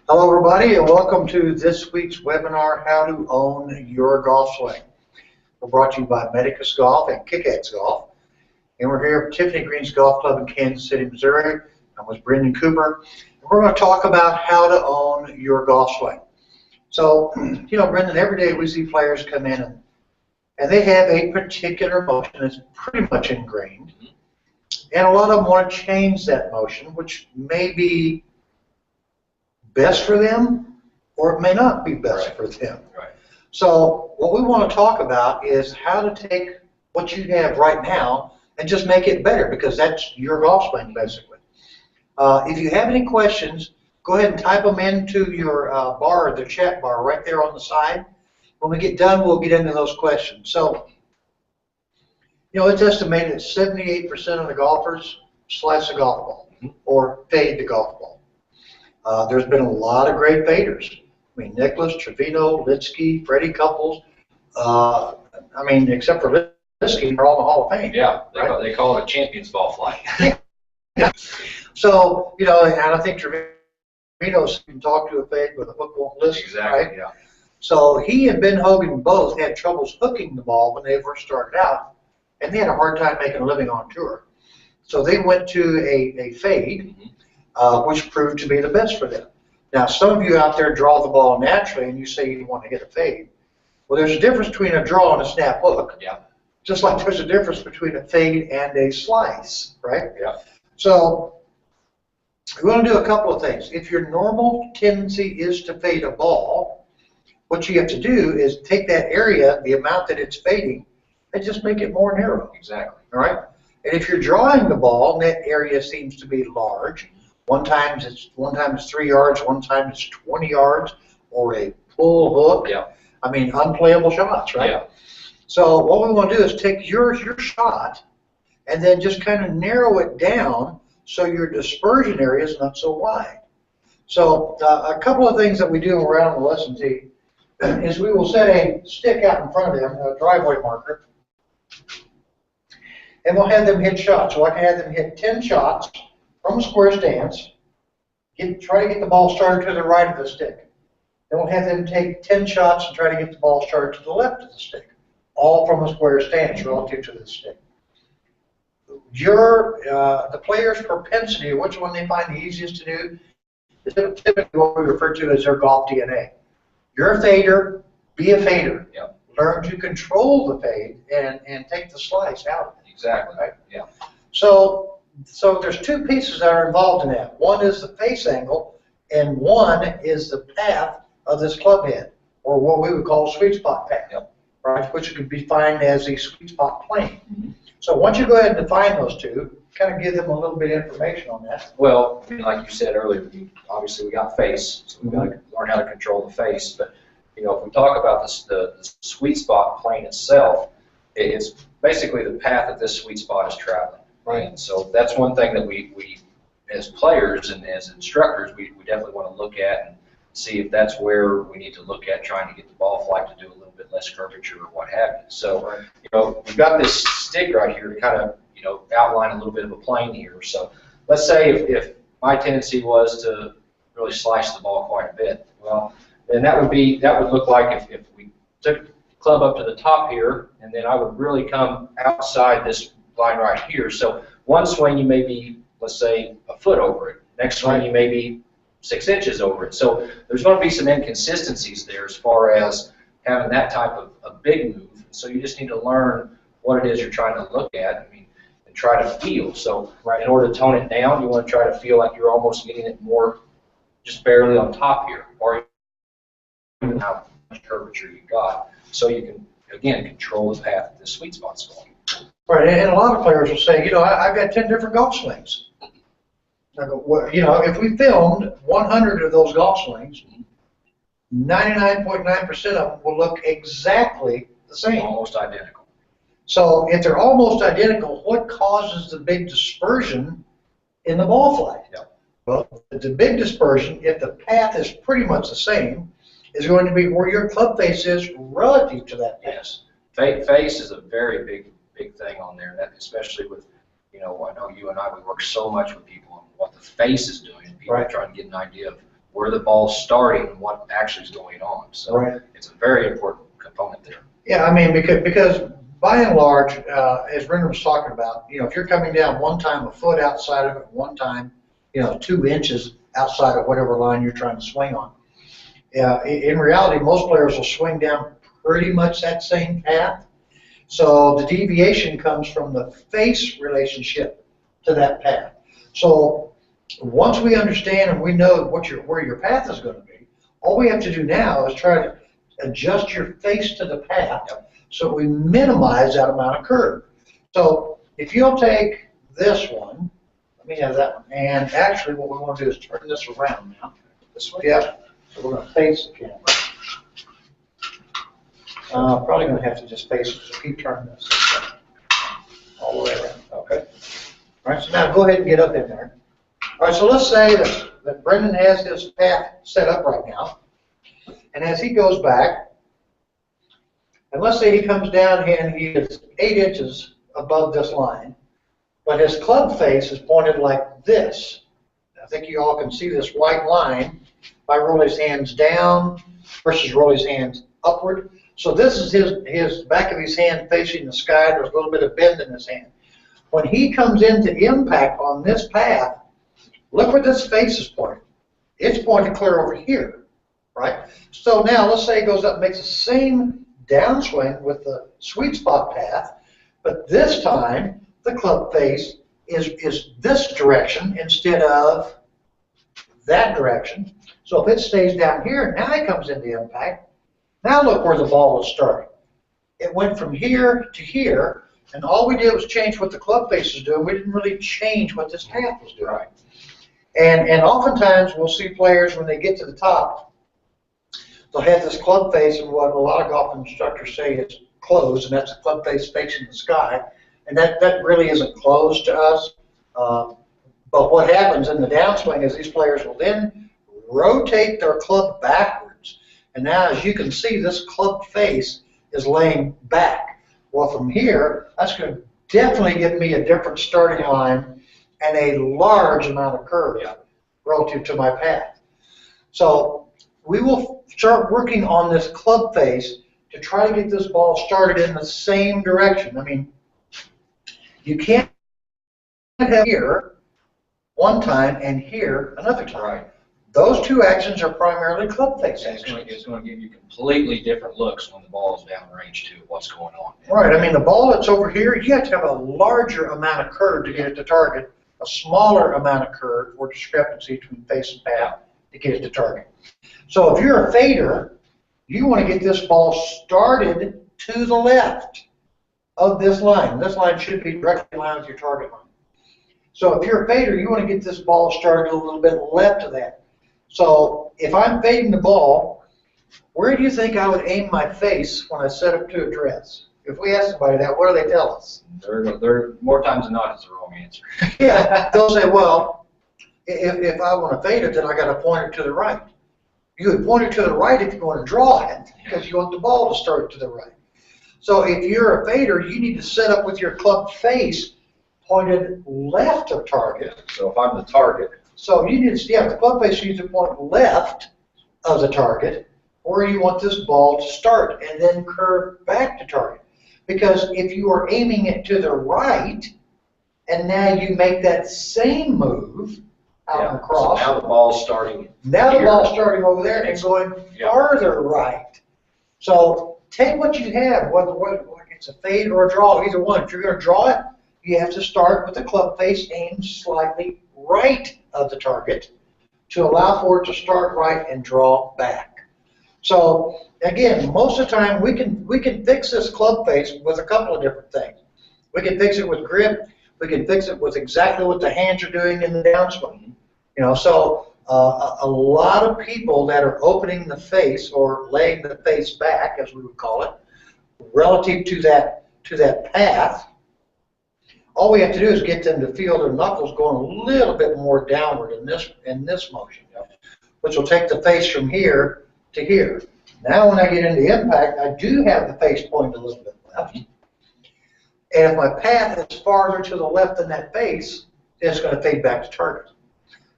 Hello everybody and welcome to this week's webinar, How to Own Your Golf Swing. We're brought to you by Medicus Golf and Kick-Ass Golf. And we're here at Tiffany Green's Golf Club in Kansas City, Missouri. I'm with Brenndan Cooper. And we're going to talk about how to own your golf swing. So, you know, Brenndan, every day we see players come in and they have a particular motion that's pretty much ingrained. And a lot of them want to change that motion, which may be best for them, or it may not be best for them. Right. So what we want to talk about is how to take what you have right now and just make it better, because that's your golf swing, basically. If you have any questions, go ahead and type them into your bar, the chat bar right there on the side. When we get done, we'll get into those questions. So, you know, it's estimated that 78% of the golfers slice a golf ball or fade the golf ball. There's been a lot of great faders. I mean, Nicklaus, Trevino, Litsky, Freddie Couples. I mean, except for Litsky, they're all in the Hall of Fame. Yeah, they right? call it a champion's ball flight. Yeah. So, you know, and I think Trevino can talk to a fade with a hook won't listen. Exactly, right? yeah. So he and Ben Hogan both had troubles hooking the ball when they first started out, and they had a hard time making a living on tour. So they went to a fade. Which proved to be the best for them. Now, some of you out there draw the ball naturally, and you say you want to hit a fade. Well, there's a difference between a draw and a snap hook. Yeah. Just like there's a difference between a fade and a slice, right? Yeah. So we want to do a couple of things. If your normal tendency is to fade a ball, what you have to do is take that area, the amount that it's fading, and just make it more narrow. Exactly. All right? And if you're drawing the ball and that area seems to be large, one time it's 3 yards, one time it's 20 yards, or a pull hook. Yeah. I mean, unplayable shots, right? Yeah. So what we want to do is take your shot and then just kind of narrow it down so your dispersion area is not so wide. So a couple of things that we do around the lesson tee is we will set a stick out in front of them, a driveway marker, and we'll have them hit shots. So I can have them hit 10 shots from a square stance, try to get the ball started to the right of the stick. Then we'll have them take 10 shots and try to get the ball started to the left of the stick, all from a square stance relative to the stick. The player's propensity, which one they find the easiest to do, is typically what we refer to as their golf DNA. You're a fader, be a fader. Yep. Learn to control the fade and take the slice out. Exactly. Right? Yeah. So there's two pieces that are involved in that. One is the face angle, and one is the path of this club head, or what we would call sweet spot path, Yep. right? Which could be defined as the sweet spot plane. So once you go ahead and define those two, kind of give them a little bit of information on that. Well, like you said earlier, obviously we got face, so we've got to learn how to control the face. But you know, if we talk about the sweet spot plane itself, it's basically the path that this sweet spot is traveling. Right. And so that's one thing that we as players and as instructors, we definitely want to look at and see if that's where we need to look at trying to get the ball flight to do a little bit less curvature or what have you. So, you know, we've got this stick right here to kind of, you know, outline a little bit of a plane here. So let's say if my tendency was to really slice the ball quite a bit, well, then that would look like if we took the club up to the top here, and then I would really come outside this line right here. So one swing you may be, let's say, a foot over it. Next swing you may be 6 inches over it. So there's going to be some inconsistencies there as far as having that type of a big move. So you just need to learn what it is you're trying to look at, and try to feel. So in order to tone it down, you want to try to feel like you're almost getting it more just barely on top here, or even how much curvature you got. So you can, again, control the path that the sweet spot's going. Right, and a lot of players will say, you know, I've got 10 different golf swings. I go, well, you know, if we filmed 100 of those golf swings, 99.9% of them will look exactly the same. Almost identical. So if they're almost identical, what causes the big dispersion in the ball flight? Yeah. Well, the big dispersion, if the path is pretty much the same, is going to be where your club face is relative to that path. Yes. Face is a very big thing on there, that especially with, you know, I know you and I, we work so much with people on what the face is doing, and people are trying to get an idea of where the ball's starting and what actually is going on. So Right. it's a very important component there. Yeah, I mean, because by and large, as Brenda was talking about, you know, if you're coming down one time a foot outside of it, one time, you know, 2 inches outside of whatever line you're trying to swing on. In reality, most players will swing down pretty much that same path. So the deviation comes from the face relationship to that path. So once we understand and we know where your path is going to be, all we have to do now is try to adjust your face to the path so we minimize that amount of curve. So if you'll take this one, let me have that one, and actually what we want to do is turn this around now. This way? Yeah. So we're going to face the camera. Probably going to have to just face it, so keep turning this all the way around. Okay. All right, so now go ahead and get up in there. All right, so let's say that Brenndan has his path set up right now. And as he goes back, and let's say he comes down here and he is 8 inches above this line, but his club face is pointed like this. I think you all can see this white line if I roll his hands down versus roll his hands upward. So this is his back of his hand facing the sky. There's a little bit of bend in his hand. When he comes into impact on this path, look where this face is pointed. It's pointed clear over here, right? So now let's say he goes up and makes the same downswing with the sweet spot path, but this time the club face is this direction instead of that direction. So if it stays down here, now it comes into impact. Now look where the ball is starting. It went from here to here, and all we did was change what the club face is doing. We didn't really change what this path was doing. Right. And oftentimes we'll see players when they get to the top, they'll have this club face, and what a lot of golf instructors say is closed, and that's the club face facing the sky. And that really isn't closed to us. But what happens in the downswing is these players will then rotate their club backwards. And now, as you can see, this club face is laying back. Well, from here, that's going to definitely give me a different starting line and a large amount of curve relative to my path. So we will start working on this club face to try to get this ball started in the same direction. I mean, you can't have here one time and here another time. Right. Those two actions are primarily club face It's actions. going to give you completely different looks when the ball is downrange to what's going on. Right. I mean, the ball that's over here, you have to have a larger amount of curve to get it to target, a smaller amount of curve or discrepancy between face and path to get it to target. So if you're a fader, you want to get this ball started to the left of this line. This line should be directly in line with your target line. So if you're a fader, you want to get this ball started a little bit left of that. So if I'm fading the ball, where do you think I would aim my face when I set up to address? If we ask somebody that, what do they tell us? They're more times than not, it's the wrong answer. Yeah, they'll say, well, if I want to fade it, then I got to point it to the right. You would point it to the right if you want to draw it, because you want the ball to start to the right. So if you're a fader, you need to set up with your club face pointed left of target. So if I'm the target, So you need to, the club face needs to point left of the target, where you want this ball to start, and then curve back to target. Because if you are aiming it to the right, and now you make that same move out and across. So now the ball's starting. Now here. the ball's starting over there and going farther right. So take what you have, whether it's a fade or a draw, either one. If you're going to draw it, you have to start with the club face aimed slightly right of the target to allow for it to start right and draw back. So again, most of the time we can fix this club face with a couple of different things. We can fix it with grip. We can fix it with exactly what the hands are doing in the downswing. You know, so a lot of people that are opening the face or laying the face back, as we would call it, relative to that path, all we have to do is get them to feel their knuckles going a little bit more downward in this motion, which will take the face from here to here. Now when I get into impact, I do have the face pointed a little bit left. And if my path is farther to the left than that face, it's going to fade back to target.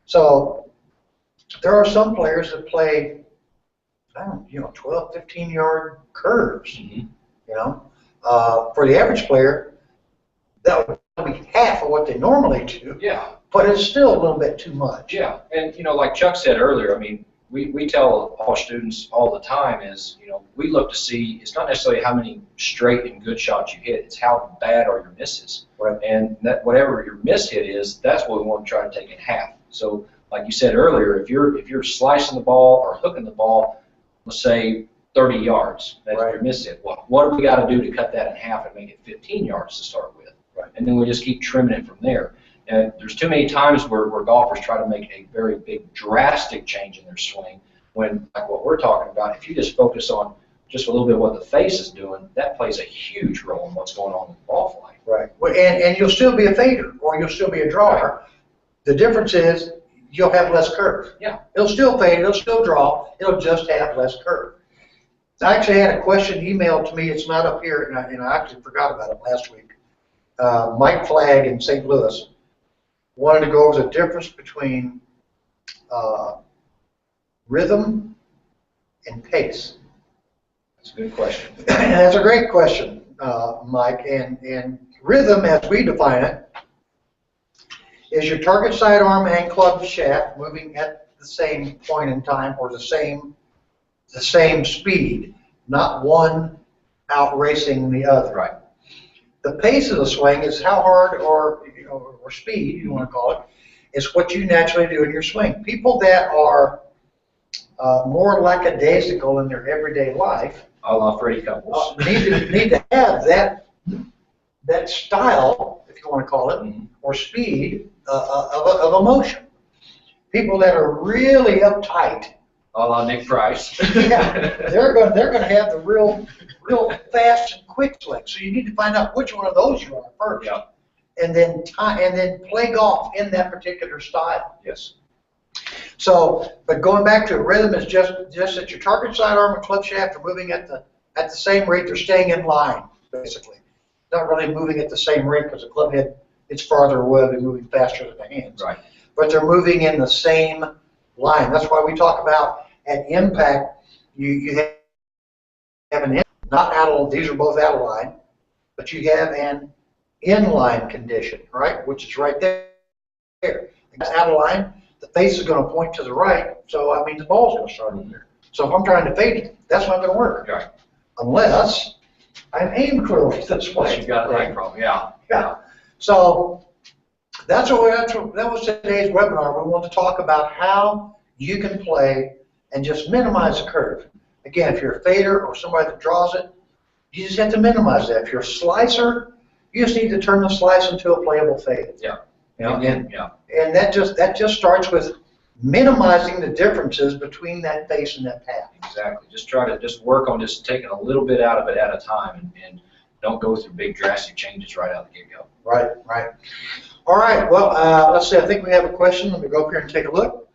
So there are some players that play, I don't know, 12, 15-yard curves. Mm-hmm. You know, for the average player, that would be half of what they normally do. Yeah. But it's still a little bit too much. Yeah, and like Chuck said earlier, I mean, we tell all students all the time is, we look to see, it's not necessarily how many straight and good shots you hit, it's how bad are your misses. Right. And that whatever your miss hit is, that's what we want to try to take in half. So like you said earlier, if you're slicing the ball or hooking the ball, let's say 30 yards, that's right. your miss hit. Well, what do we got to do to cut that in half and make it 15 yards to start with? Right. And then we just keep trimming it from there. And there's too many times where golfers try to make a very big, drastic change in their swing when, like what we're talking about, if you just focus on just a little bit of what the face is doing, that plays a huge role in what's going on with the ball flight. Right. Well, and you'll still be a fader or you'll still be a drawer. Right. The difference is you'll have less curve. Yeah. It'll still fade, it'll still draw, it'll just have less curve. I actually had a question emailed to me, it's not up here, and I actually forgot about it last week. Mike Flagg in St. Louis wanted to go over the difference between rhythm and pace. That's a good question. That's a great question, Mike. And rhythm, as we define it, is your target sidearm and club shaft moving at the same point in time or the same speed, not one outracing the other. Right. The pace of the swing is how hard or speed, you want to call it, is what you naturally do in your swing. People that are more lackadaisical in their everyday life, a la Freddie Couples, need to have that style, if you want to call it, mm-hmm. or speed of emotion. People that are really uptight, a la Nick Price, yeah, they're going to have the real fast and quick swing. So you need to find out which one of those you are first. Yeah. And then play golf in that particular style. Yes. So, but going back to rhythm is just that your target sidearm and club shaft are moving at the same rate. They're staying in line, basically. Not really moving at the same rate because the club head, it's farther away, they're moving faster than the hands. Right. But they're moving in the same line. That's why we talk about at impact, you have an not out of, these are both out of line, but you have an inline condition, right, which is right there. It's out of line, the face is going to point to the right, so I mean the ball's going to start in there. So if I'm trying to fade it, that's not going to work. Right. Unless I'm aimed clearly this way. You've got a leg problem, yeah. Yeah. So that was today's webinar. We want to talk about how you can play and just minimize the curve. Again, if you're a fader or somebody that draws it, you just have to minimize that. If you're a slicer, you just need to turn the slice into a playable fade. Yeah. And that just starts with minimizing the differences between that face and that path. Exactly. Just try to work on just taking a little bit out of it at a time, and don't go through big drastic changes right out the get-go. Right, right. All right. Well, let's see. I think we have a question. Let me go up here and take a look.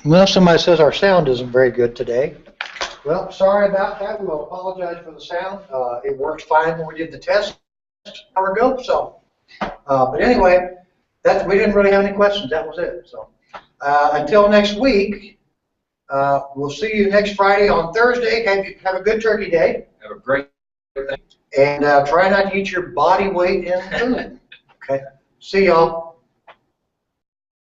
Well, somebody says our sound isn't very good today. Well, sorry about that. We'll apologize for the sound. It worked fine when we did the test an hour ago. So, but anyway, we didn't really have any questions. That was it. So, until next week, we'll see you next Friday. On Thursday, have a good Turkey Day. Have a great day. And try not to eat your body weight in food. Okay. See y'all.